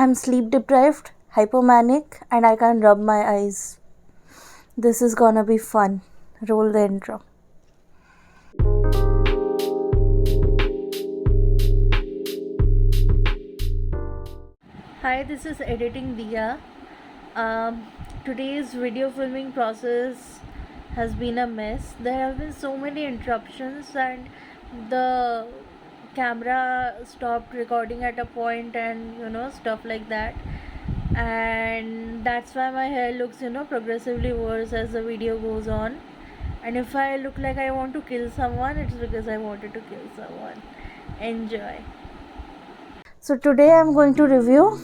I'm sleep deprived, hypomanic, and I can't rub my eyes. This is gonna be fun. Roll the intro. Hi, this is editing Dia. Today's video filming process has been a mess. There have been so many interruptions, and the camera stopped recording at a point, and stuff like that. And that's why my hair looks progressively worse as the video goes on. And if I look like I want to kill someone, it's because I wanted to kill someone. Enjoy. So today I'm going to review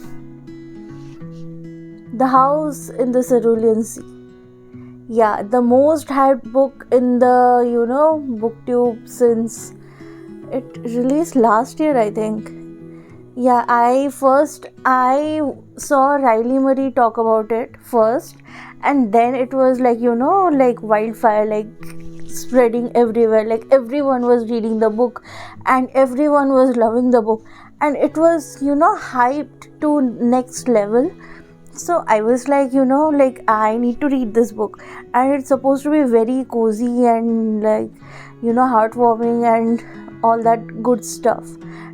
The House in the Cerulean Sea. Yeah, the most hyped book in the booktube since it released last year, I think. Yeah, I saw Riley Marie talk about it first, and then it was like wildfire, like spreading everywhere. Like everyone was reading the book and everyone was loving the book, and it was hyped to next level. So I was like I need to read this book, and it's supposed to be very cozy and heartwarming and all that good stuff.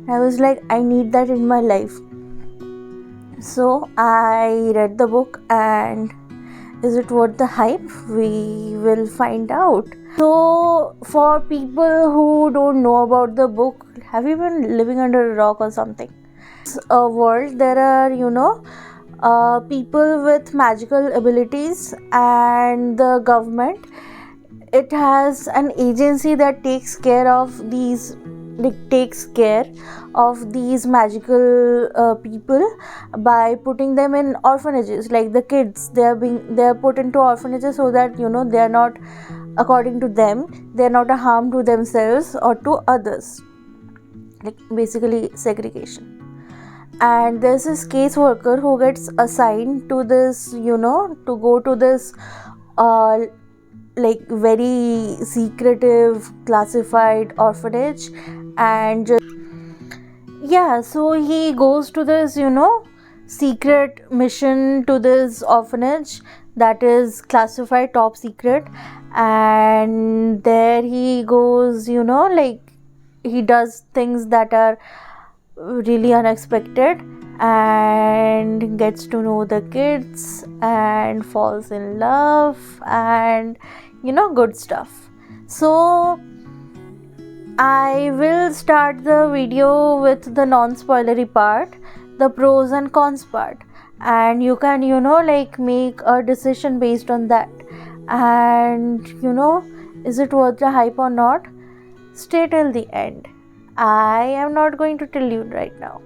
I was like, I need that in my life. So I read the book, and is it worth the hype? We will find out. So for people who don't know about the book, have you been living under a rock or something? It's a world, there are people with magical abilities, and the government, it has an agency that takes care of these magical people by putting them in orphanages. Like the kids, they are put into orphanages so that they are not, according to them, they are not a harm to themselves or to others, like basically segregation. And there's this caseworker who gets assigned to this to go to this like very secretive classified orphanage, and so he goes to this secret mission to this orphanage that is classified top secret. And there he goes, he does things that are really unexpected, and gets to know the kids and falls in love and good stuff. So I will start the video with the non-spoilery part, the pros and cons part, and you can make a decision based on that. And is it worth the hype or not? Stay till the end. I am not going to tell you right now.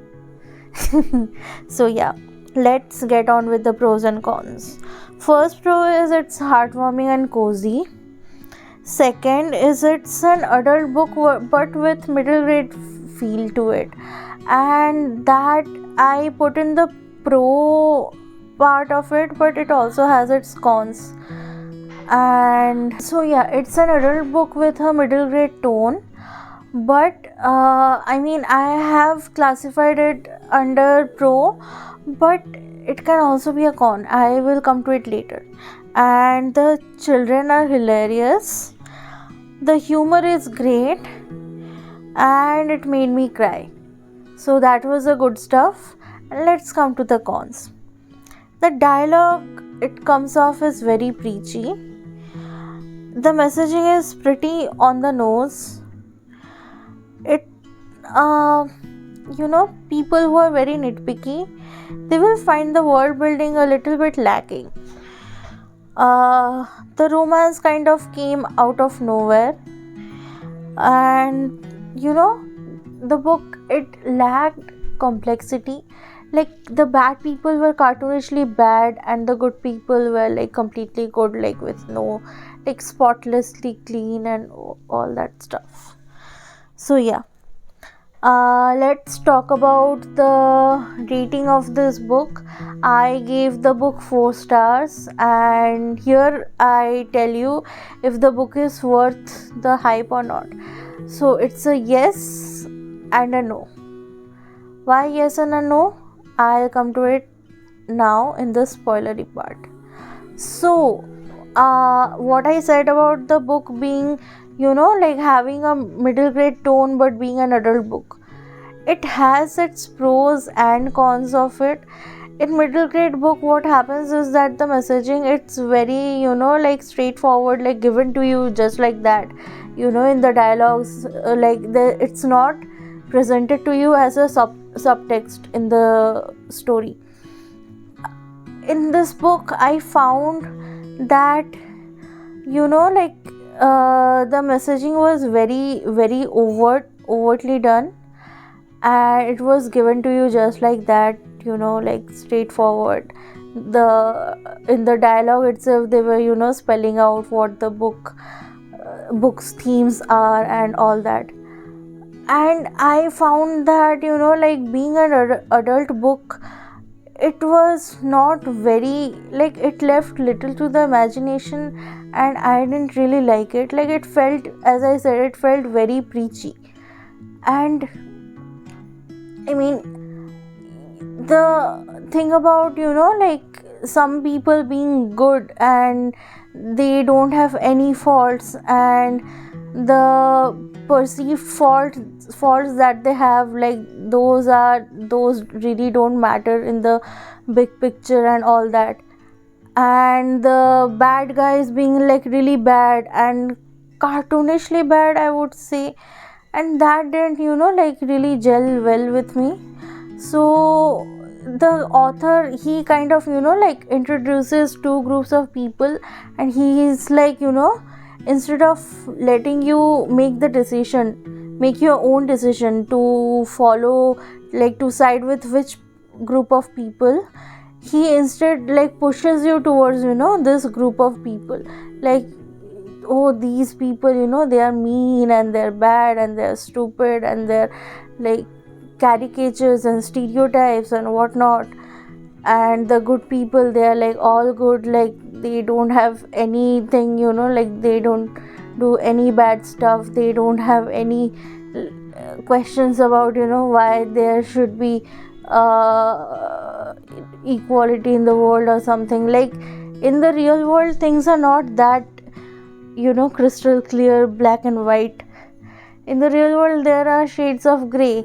So yeah, let's get on with the pros and cons. First pro is it's heartwarming and cozy. Second is it's an adult book but with middle grade feel to it, and that I put in the pro part of it, but it also has its cons. And so yeah, it's an adult book with a middle grade tone, but I have classified it under pro, but it can also be a con. I will come to it later. And the children are hilarious, the humor is great, and it made me cry. So that was the good stuff. And let's come to the cons. The dialogue, it comes off as very preachy. The messaging is pretty on the nose. It people who are very nitpicky, they will find the world building a little bit lacking. The romance kind of came out of nowhere, and the book, it lacked complexity. Like the bad people were cartoonishly bad, and the good people were like completely good, like with no, like spotlessly clean and all that stuff. So yeah, let's talk about the rating of this book. I gave the book 4 stars, and here I tell you if the book is worth the hype or not. So it's a yes and a no. Why yes and a no? I'll come to it now in the spoilery part. So, what I said about the book being, like having a middle grade tone but being an adult book, it has its pros and cons of it. In middle grade book, what happens is that the messaging, it's very, like straightforward, like given to you just like that, in the dialogues, it's not presented to you as a subtext in the story. In this book, I found that, the messaging was very, very overtly done, and it was given to you just like that, like straightforward. In the dialogue itself, they were, spelling out what the book's themes are and all that. And I found that, like being an adult book, it was not very, like it left little to the imagination, and I didn't really like it. Like it felt, as I said, it felt very preachy. And I mean, the thing about, like some people being good and they don't have any faults, and the perceived faults that they have, like those really don't matter in the big picture and all that. And the bad guys being like really bad and cartoonishly bad, I would say, and that didn't, like really gel well with me. So the author, he kind of, like introduces two groups of people, and he is like, instead of letting you make your own decision to follow, like to side with which group of people, he instead like pushes you towards, this group of people. Like, oh, these people, they are mean and they're bad and they're stupid and they're like caricatures and stereotypes and whatnot. And the good people, they are like all good, like they don't have anything, like they don't do any bad stuff, they don't have any questions about, why there should be equality in the world or something. Like in the real world, things are not that, crystal clear, black and white. In the real world, there are shades of grey.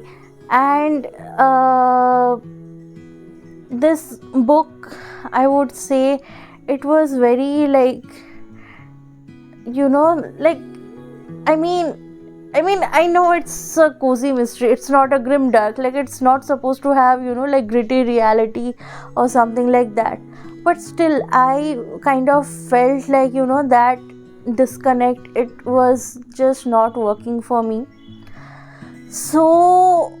And this book, I would say, it was very like, like, I mean, I know it's a cozy mystery, it's not a grim dark, like it's not supposed to have, like gritty reality or something like that. But still, I kind of felt like, that disconnect, it was just not working for me. So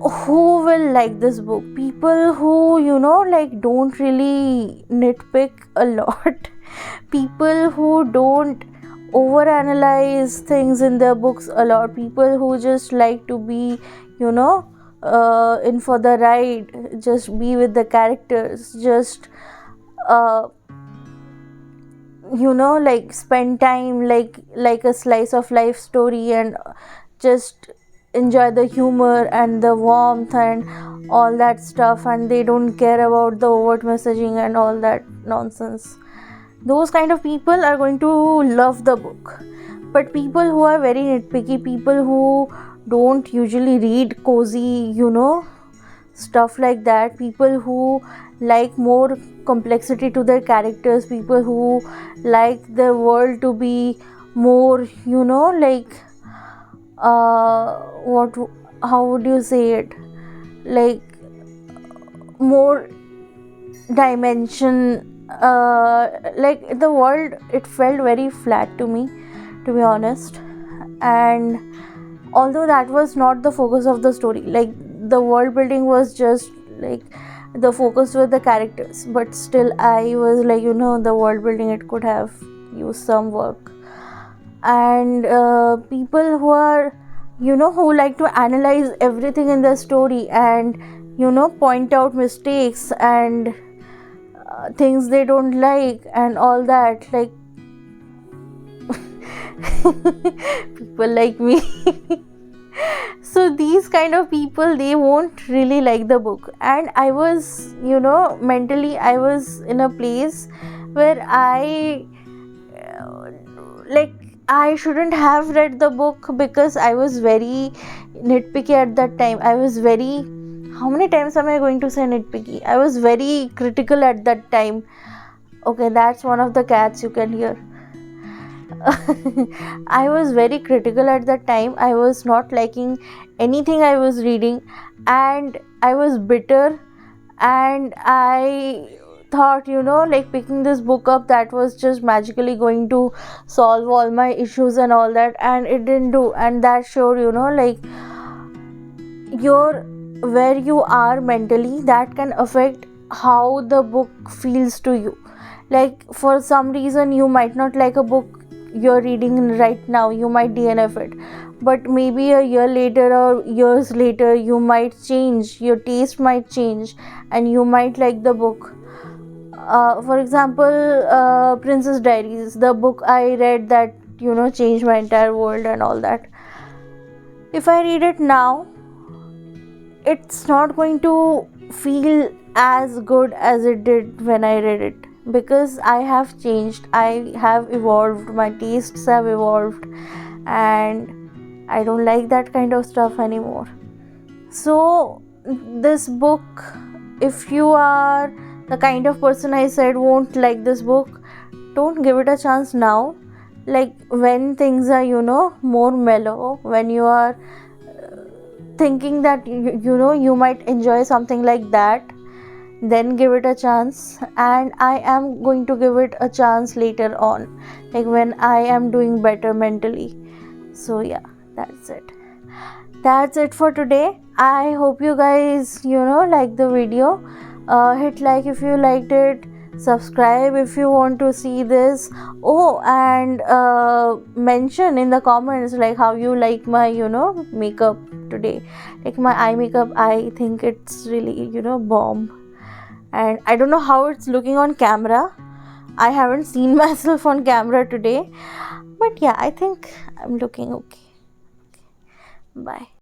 who will like this book? People who, like don't really nitpick a lot, people who don't overanalyze things in their books a lot, people who just like to be, in for the ride, just be with the characters, just like spend time like a slice of life story, and just enjoy the humor and the warmth and all that stuff, and they don't care about the overt messaging and all that nonsense. Those kind of people are going to love the book. But people who are very nitpicky, people who don't usually read cozy, stuff like that, people who like more complexity to their characters, people who like their world to be more, like how would you say it, like more dimension, like the world, it felt very flat to me, to be honest. And although that was not the focus of the story, like the world building was just like the focus with the characters, but still I was like, the world building, it could have used some work. And people who are, who like to analyze everything in the story and, point out mistakes and things they don't like and all that, like people like me. So these kind of people, they won't really like the book. And I was, mentally I was in a place where like I shouldn't have read the book, because I was very nitpicky at that time. I was very, how many times am I going to say nitpicky? I was very critical at that time. Okay, that's one of the cats you can hear. I was very critical at that time. I was not liking anything I was reading, and I was bitter, and I thought, like picking this book up, that was just magically going to solve all my issues and all that, and it didn't do. And that showed, like your where you are mentally, that can affect how the book feels to you. Like for some reason you might not like a book you're reading right now, you might DNF it, but maybe a year later or years later you might change, your taste might change, and you might like the book. For example, Princess Diaries, the book I read that changed my entire world and all that. If I read it now, it's not going to feel as good as it did when I read it, because I have changed, I have evolved, my tastes have evolved, and I don't like that kind of stuff anymore. So this book, if you are the kind of person I said won't like this book, don't give it a chance now. Like when things are more mellow, when you are thinking that you might enjoy something like that, then give it a chance. And I am going to give it a chance later on, like when I am doing better mentally. So yeah, that's it for today. I hope you guys like the video. Hit like if you liked it, subscribe if you want to see this. Oh, and mention in the comments like how you like my makeup today. Like my eye makeup, I think it's really bomb, and I don't know how it's looking on camera. I haven't seen myself on camera today, but yeah, I think I'm looking okay. Bye.